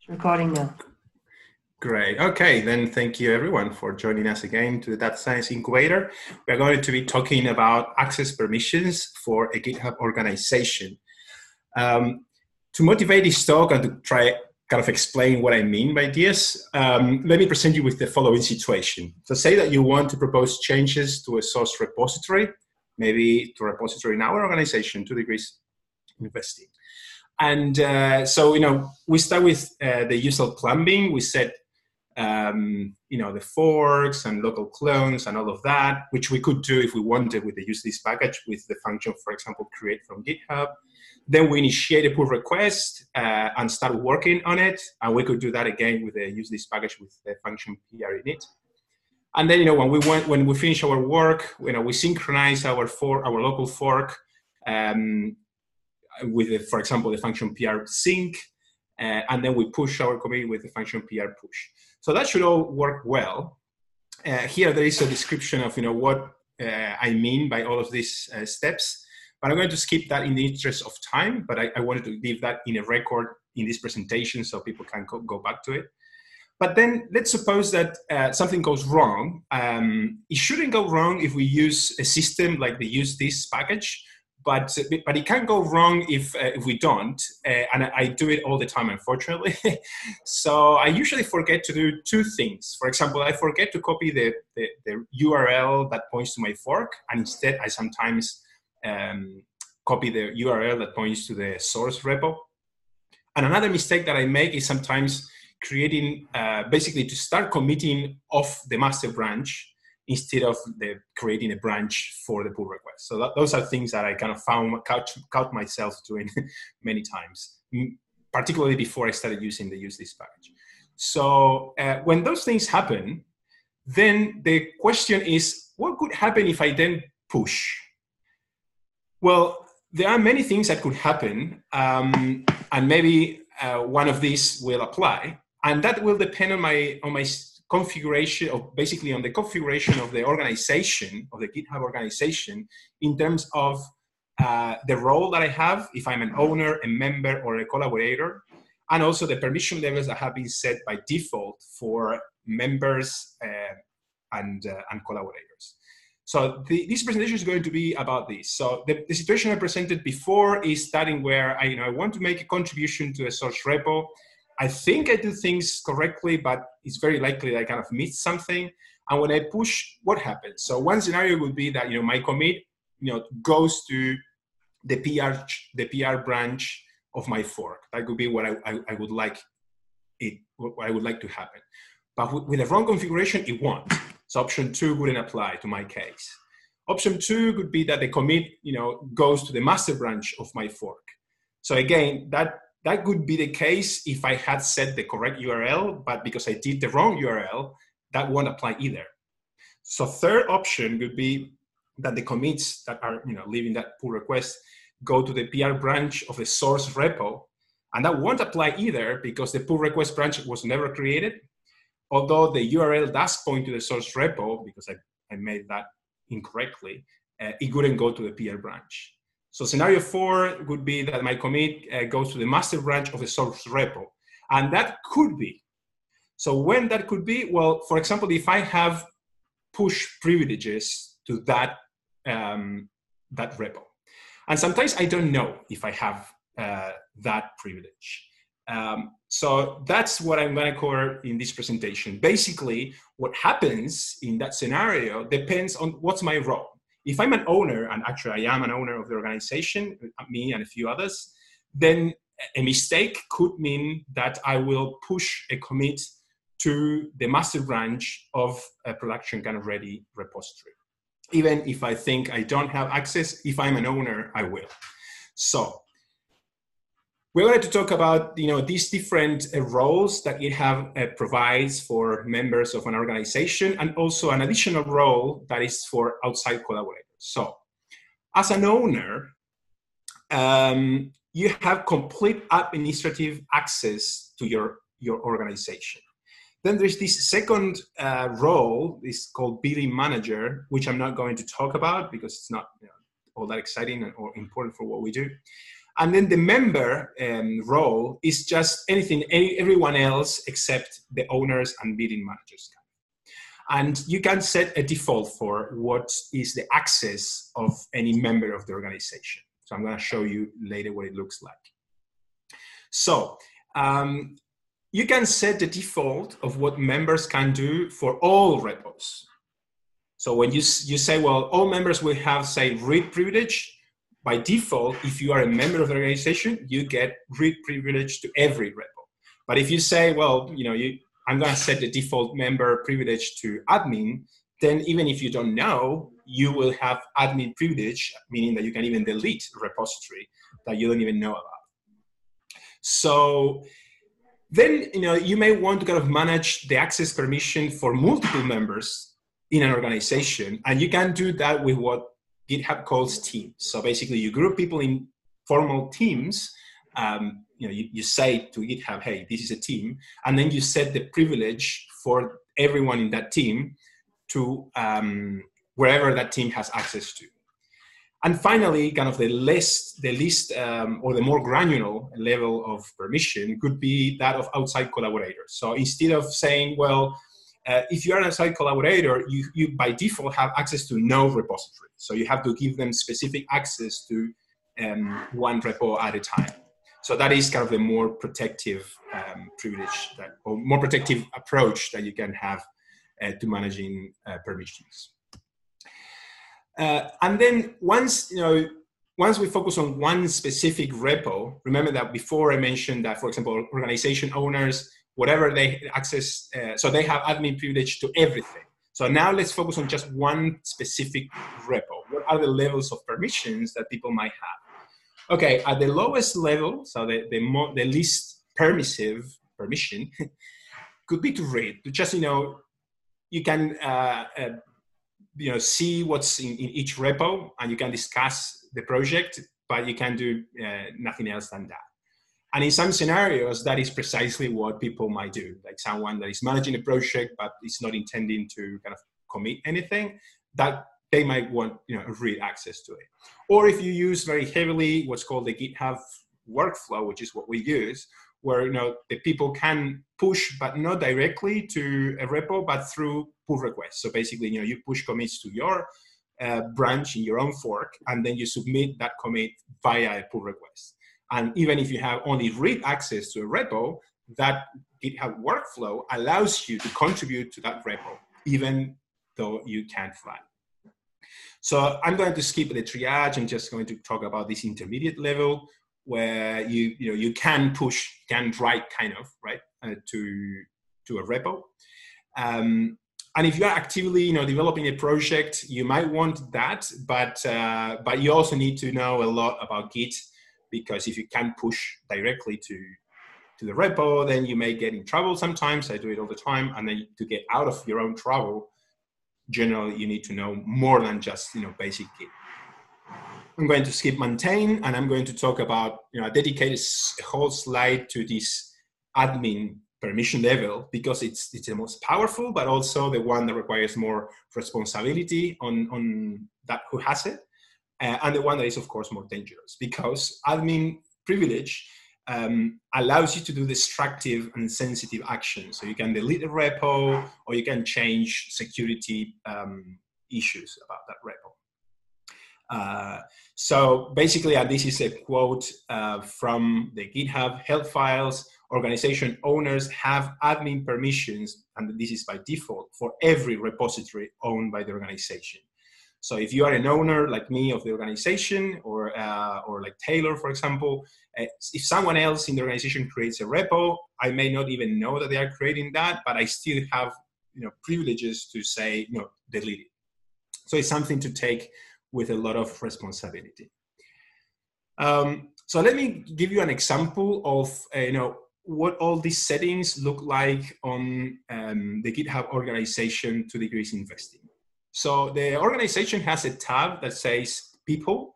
It's recording now. Great. Okay, then thank you everyone for joining us again to the Data Science Incubator. We're going to be talking about access permissions for a GitHub organization. To motivate this talk and to try kind of explain what I mean by this, let me present you with the following situation. So say that you want to propose changes to a source repository, maybe to a repository in our organization, 2 Degrees Investing. And we start with the usual plumbing. We set the forks and local clones and all of that, which we could do if we wanted with the use this package with the function, for example, create from GitHub. Then we initiate a pull request and start working on it. And we could do that again with the use this package with the function PR init. And then, when we finish our work, we synchronize our local fork with, for example, the function PR sync, and then we push our commit with the function PR push. So that should all work well. Here there is a description of what I mean by all of these steps, but I'm going to skip that in the interest of time, but I wanted to leave that in a record in this presentation so people can go back to it. But then let's suppose that something goes wrong. It shouldn't go wrong if we use a system like the use this package, but it can go wrong if we don't, and I do it all the time, unfortunately. So I usually forget to do 2 things. For example, I forget to copy the URL that points to my fork, and instead I sometimes copy the URL that points to the source repo. And another mistake that I make is sometimes creating, basically to start committing off the master branch instead of creating a branch for the pull request. So those are things that I kind of caught myself doing many times, particularly before I started using the use this package. So when those things happen, then the question is, what could happen if I then push? Well, there are many things that could happen, and maybe one of these will apply, and that will depend on my configuration of basically on the configuration of the organization, of the GitHub organization, in terms of the role that I have, if I'm an owner, a member, or a collaborator, and also the permission levels that have been set by default for members and collaborators. So this presentation is going to be about this. So the situation I presented before is starting where I want to make a contribution to a source repo. I think I do things correctly, but it's very likely that I kind of miss something. And when I push, what happens? So one scenario would be that my commit goes to the PR branch of my fork. That could be what I would like what I would like to happen. But with the wrong configuration, it won't. So option 2 wouldn't apply to my case. Option 2 could be that the commit goes to the master branch of my fork. So again, that could be the case if I had set the correct URL, but because I did the wrong URL, that won't apply either. So third option would be that the commits that are leaving that pull request go to the PR branch of the source repo, and that won't apply either because the pull request branch was never created. Although the URL does point to the source repo, because I made that incorrectly, it wouldn't go to the PR branch. So scenario 4 would be that my commit goes to the master branch of the source repo. And that could be. So when that could be, well, for example, if I have push privileges to that repo. And sometimes I don't know if I have that privilege. So that's what I'm going to cover in this presentation. Basically, what happens in that scenario depends on what's my role. If I'm an owner, and actually I am an owner of the organization, me and a few others, then a mistake could mean that I will push a commit to the master branch of a production kind of ready repository. Even if I think I don't have access, if I'm an owner, I will. So we're going to talk about these different roles that GitHub provides for members of an organization, and also an additional role that is for outside collaborators. So as an owner, you have complete administrative access to your organization. Then there's this second role, is called billing manager, which I'm not going to talk about because it's not all that exciting or important for what we do. And then the member role is just everyone else except the owners and meeting managers. And you can set a default for what is the access of any member of the organization. So I'm going to show you later what it looks like. So you can set the default of what members can do for all repos. So when you say, well, all members will have, say, read privilege, by default, if you are a member of the organization, you get read privilege to every repo. But if you say, well, I'm going to set the default member privilege to admin, then even if you don't know, you will have admin privilege, meaning that you can even delete a repository that you don't even know about. So then, you may want to kind of manage the access permission for multiple members in an organization, and you can do that with what GitHub calls teams. So basically, you group people in formal teams. You say to GitHub, hey, this is a team, and then you set the privilege for everyone in that team to wherever that team has access to. And finally, kind of the least or the more granular level of permission could be that of outside collaborators. So instead of saying, well, if you're an outside collaborator, you by default have access to no repository. So you have to give them specific access to one repo at a time. So that is kind of the more protective privilege or more protective approach that you can have to managing permissions. And then once we focus on one specific repo, remember that before I mentioned that, for example, organization owners, whatever they access, so they have admin privilege to everything. So now let's focus on just one specific repo. What are the levels of permissions that people might have? Okay, at the lowest level, so the least permissive permission could be to read. To just, you can see what's in each repo, and you can discuss the project, but you can do nothing else than that. And in some scenarios, that is precisely what people might do, like someone that is managing a project but is not intending to kind of commit anything, that they might want read access to it. Or if you use very heavily what's called the GitHub workflow, which is what we use, where the people can push, but not directly to a repo, but through pull requests. So basically, you push commits to your branch in your own fork, and then you submit that commit via a pull request. And even if you have only read access to a repo, that GitHub workflow allows you to contribute to that repo, even though you can't flag. So I'm going to skip the triage and just going to talk about this intermediate level where you can push, can write kind of, right, to a repo. And if you are actively developing a project, you might want that, but you also need to know a lot about Git, because if you can push directly to the repo, then you may get in trouble sometimes. I do it all the time. And then to get out of your own trouble, generally you need to know more than just basic Git. I'm going to skip maintain, and I'm going to talk about I dedicated a whole slide to this admin permission level because it's the most powerful, but also the one that requires more responsibility on that who has it. And the one that is, of course, more dangerous, because admin privilege allows you to do destructive and sensitive actions. So you can delete a repo, or you can change security issues about that repo. So basically, and this is a quote from the GitHub help files, organization owners have admin permissions, and this is by default, for every repository owned by the organization. So if you are an owner like me of the organization, or like Taylor, for example, if someone else in the organization creates a repo, I may not even know that they are creating that, but I still have privileges to say delete it. So it's something to take with a lot of responsibility. So let me give you an example of what all these settings look like on the GitHub organization to decrease investing. So the organization has a tab that says people.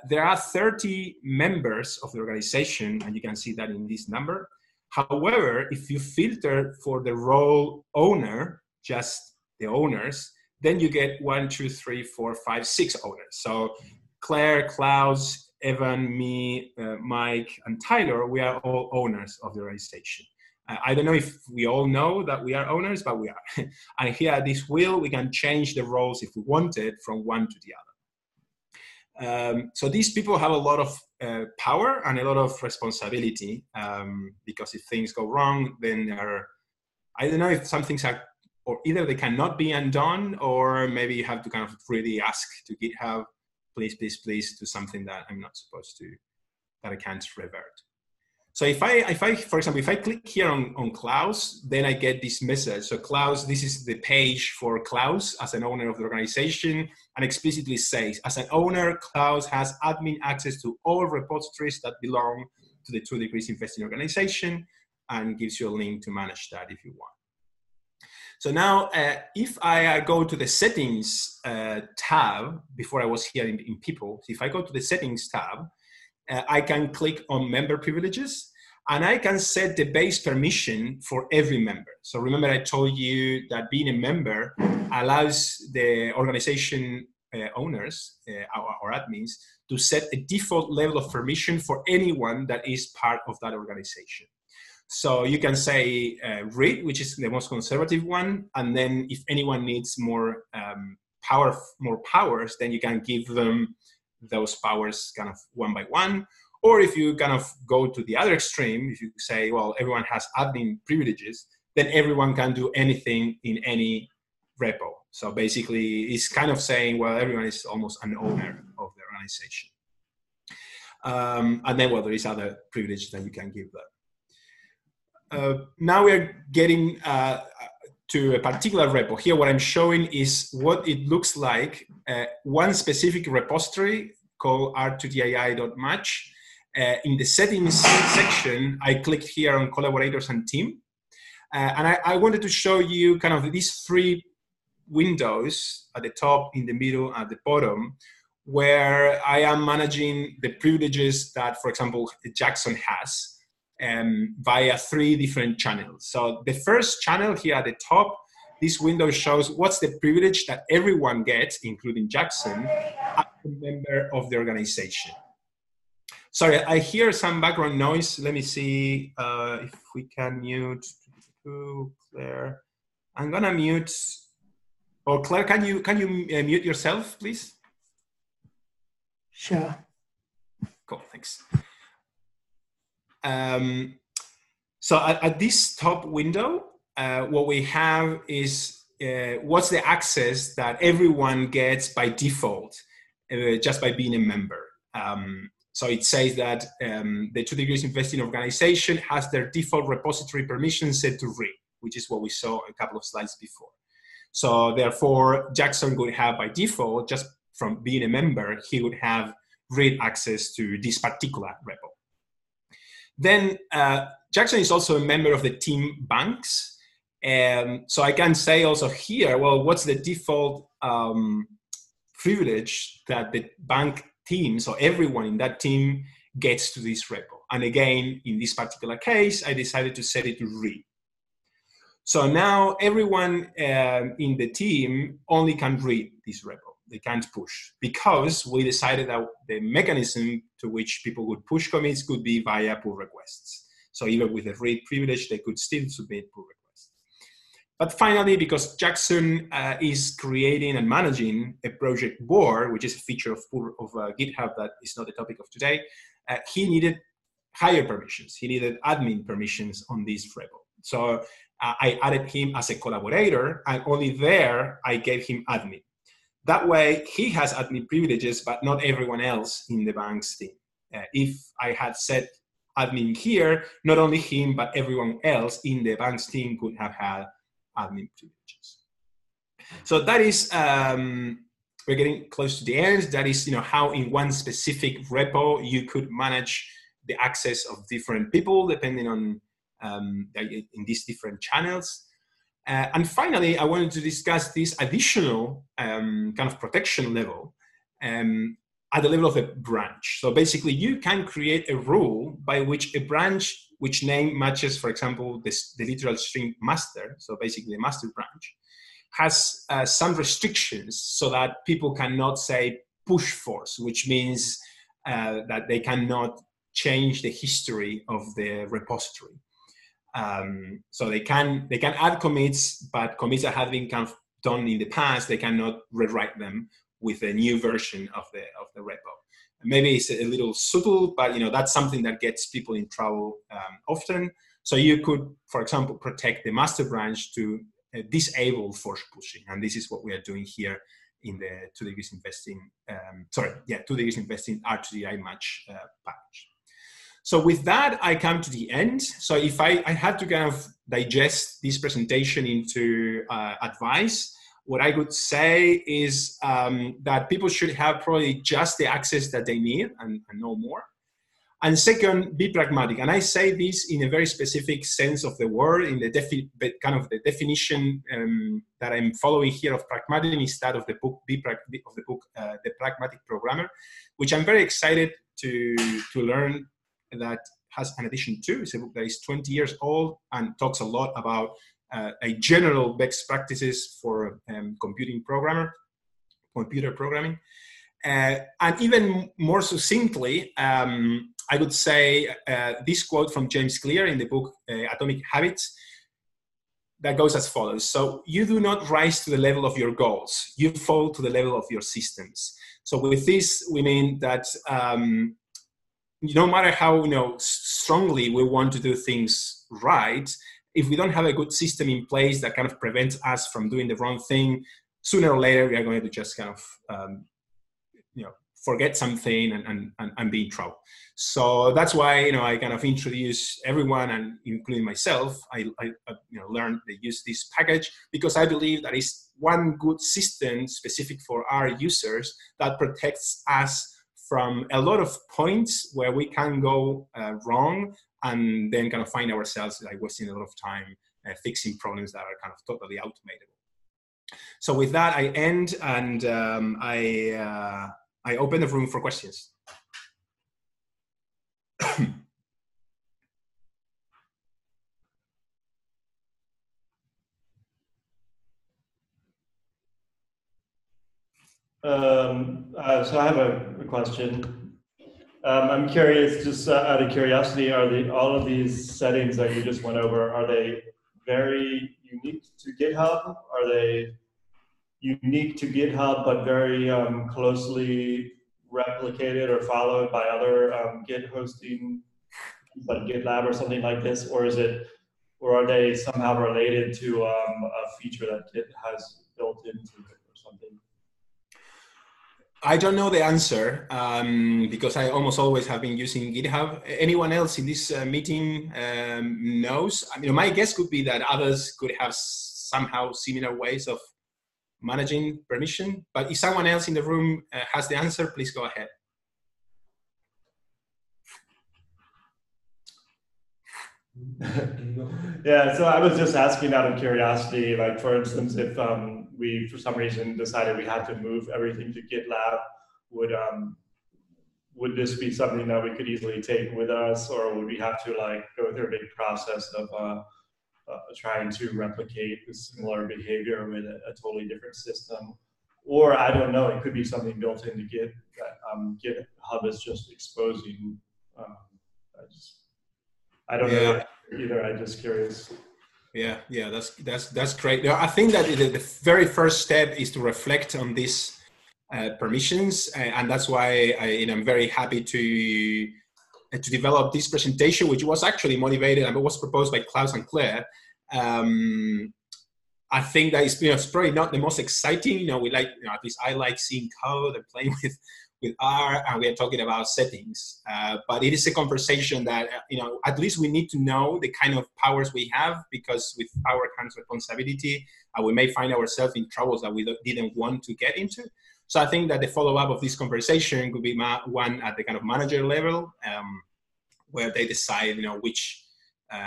There are 30 members of the organization, and you can see that in this number. However, if you filter for the role owner, just the owners, then you get 1, 2, 3, 4, 5, 6 owners. So Claire, Klaus, Evan, me, Mike, and Tyler, we are all owners of the organization. I don't know if we all know that we are owners, but we are. And here at this wheel, we can change the roles if we wanted from one to the other. So these people have a lot of power and a lot of responsibility, because if things go wrong, then I don't know if some things are, or either they cannot be undone, or maybe you have to kind of really ask to GitHub, please, please, please do something that I'm not supposed to, that I can't revert. So if I, for example, if I click here on Klaus, then I get this message. So Klaus, this is the page for Klaus as an owner of the organization, and explicitly says, as an owner, Klaus has admin access to all repositories that belong to the 2 Degrees Investing organization, and gives you a link to manage that if you want. So now, if I go to the settings tab, before I was here in people, if I go to the settings tab, I can click on member privileges, and I can set the base permission for every member. So remember, I told you that being a member allows the organization owners or admins to set a default level of permission for anyone that is part of that organization. So you can say read, which is the most conservative one, and then if anyone needs more powers, then you can give them those powers kind of one by one. Or if you kind of go to the other extreme, if you say, well, everyone has admin privileges, then everyone can do anything in any repo. So basically, it's kind of saying, well, everyone is almost an owner of the organization. And then, well, there is other privileges that you can give them. Now we're getting to a particular repo. Here, what I'm showing is what it looks like. One specific repository called r2dii.match. In the settings section, I clicked here on collaborators and team. And I wanted to show you kind of these 3 windows at the top, in the middle, at the bottom, where I am managing the privileges that, for example, Jackson has. Via 3 different channels. So the first channel here at the top, this window shows what's the privilege that everyone gets, including Jackson, as a member of the organization. Sorry, I hear some background noise. Let me see if we can mute Claire. I'm gonna mute. Or Claire, can you mute yourself, please? Sure. Cool, thanks. So at this top window, what we have is what's the access that everyone gets by default, just by being a member. So it says that the 2 Degrees Investing organization has their default repository permission set to read, which is what we saw a couple of slides before. So therefore, Jackson would have by default, just from being a member, he would have read access to this particular repo. Then Jackson is also a member of the team banks. So I can say also here, well, what's the default privilege that the bank team, so everyone in that team, gets to this repo? And again, in this particular case, I decided to set it to read. So now everyone in the team only can read this repo. They can't push, because we decided that the mechanism to which people would push commits could be via pull requests. So even with a read privilege, they could still submit pull requests. But finally, because Jackson is creating and managing a project board, which is a feature of GitHub that is not the topic of today, he needed higher permissions. He needed admin permissions on this repo. So I added him as a collaborator, and only there I gave him admin. That way, he has admin privileges, but not everyone else in the bank's team. If I had set admin here, not only him, but everyone else in the bank's team could have had admin privileges. So that is, we're getting close to the end. That is, how in one specific repo you could manage the access of different people depending on in these different channels. And finally, I wanted to discuss this additional kind of protection level at the level of a branch. So basically, you can create a rule by which a branch which name matches, for example, the literal string master, so basically a master branch, has some restrictions so that people cannot say push force, which means that they cannot change the history of the repository. So they can add commits, but commits that have been kind of done in the past, they cannot rewrite them with a new version of the repo. Maybe it's a little subtle, but that's something that gets people in trouble often. So you could, for example, protect the master branch to disable force pushing, and this is what we are doing here in the 2 Degrees Investing. 2 Degrees Investing R2DI match package. So with that, I come to the end. So if I had to kind of digest this presentation into advice, what I would say is that people should have probably just the access that they need and no more. And second, be pragmatic. And I say this in a very specific sense of the word, in the the definition that I'm following here of pragmatic is that of the book, The Pragmatic Programmer, which I'm very excited to learn that has an addition to. It's a book that is 20 years old and talks a lot about a general best practices for computer programming. And even more succinctly, I would say this quote from James Clear in the book Atomic Habits that goes as follows. So you do not rise to the level of your goals, you fall to the level of your systems. So with this, we mean that no matter how strongly we want to do things right, if we don't have a good system in place that kind of prevents us from doing the wrong thing, sooner or later we are going to just kind of forget something and be in trouble. So that's why I kind of introduce everyone, and including myself. I learned to use this package because I believe that is one good system specific for our users that protects us from a lot of points where we can go wrong and then kind of find ourselves like wasting a lot of time fixing problems that are kind of totally automatable. So with that, I end, and I open the room for questions. So I have a question. I'm curious, just out of curiosity, are all of these settings that you just went over, are they very unique to GitHub? Are they unique to GitHub but very closely replicated or followed by other Git hosting, like GitLab or something like this, or are they somehow related to a feature that Git has built into it or something? I don't know the answer because I almost always have been using GitHub. Anyone else in this meeting knows? I mean, my guess could be that others could have somehow similar ways of managing permission. But if someone else in the room has the answer, please go ahead. Yeah, so I was just asking out of curiosity, like for instance, if we for some reason decided we had to move everything to GitLab, would this be something that we could easily take with us, or would we have to like go through a big process of trying to replicate the similar behavior with a totally different system? Or I don't know, it could be something built into Git that GitHub is just exposing. I don't know either. I'm just curious. Yeah, that's great. I think that the very first step is to reflect on these permissions, and that's why I'm very happy to develop this presentation, which was actually motivated and was proposed by Klaus and Claire. I think that it's probably not the most exciting. We like, at least I like seeing code and playing with R, and we are talking about settings. But it is a conversation that, at least we need to know the kind of powers we have, because with power comes responsibility, and we may find ourselves in troubles that we didn't want to get into. So I think that the follow-up of this conversation could be one at the kind of manager level, where they decide, which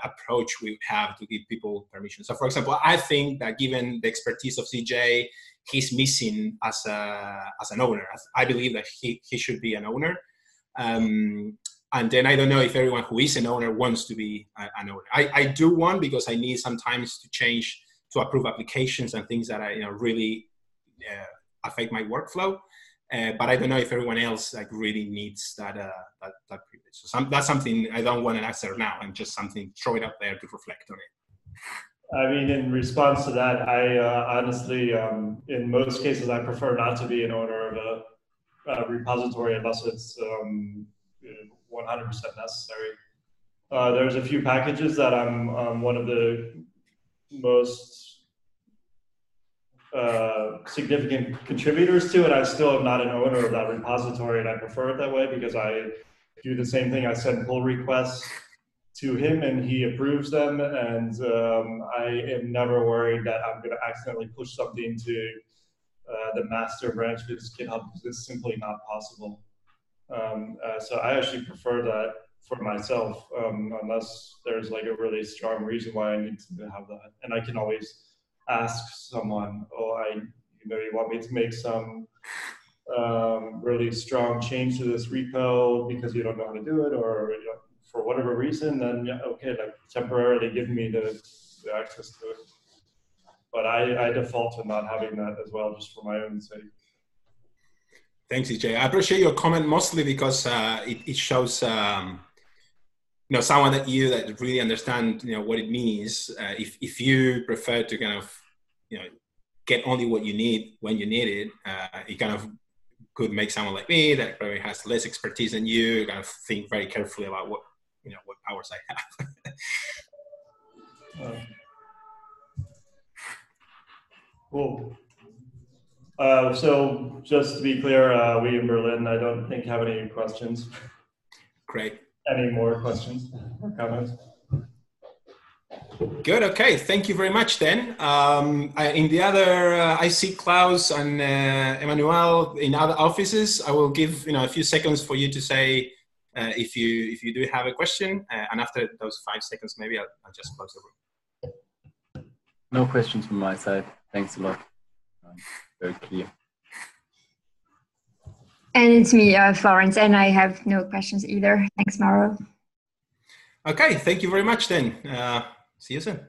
approach we have to give people permission. So for example, I think that given the expertise of CJ, he's missing as an owner. I believe that he should be an owner. And then I don't know if everyone who is an owner wants to be an owner. I do want, because I need sometimes to approve applications and things that really affect my workflow. but I don't know if everyone else like really needs that privilege. So that's something I don't want to answer now. I'm just something throw it up there to reflect on it. I mean, in response to that, I honestly, in most cases, I prefer not to be an owner of a repository unless it's 100% necessary. There's a few packages that I'm one of the most significant contributors to, and I still am not an owner of that repository, and I prefer it that way because I do the same thing. I send pull requests to him and he approves them, and I am never worried that I'm going to accidentally push something to the master branch because GitHub is simply not possible. So I actually prefer that for myself, unless there's like a really strong reason why I need to have that. And I can always ask someone, oh, you want me to make some really strong change to this repo because you don't know how to do it, or for whatever reason, then yeah, okay, like temporarily give me the access to it. But I default to not having that as well, just for my own sake. Thanks, EJ. I appreciate your comment mostly because it shows someone that really understand what it means. If you prefer to kind of get only what you need when you need it, it kind of could make someone like me that probably has less expertise than you kind of think very carefully about what powers I have. Cool. So just to be clear, we in Berlin, I don't think have any questions. Great. Any more questions or comments? Good. Okay. Thank you very much. Then in the other, I see Klaus and Emmanuel in other offices. I will give a few seconds for you to say if you do have a question, and after those 5 seconds, maybe I'll just close the room. No questions from my side. Thanks a lot. Very clear. And it's me, Florence, and I have no questions either. Thanks, Mauro. Okay, thank you very much then. See you soon.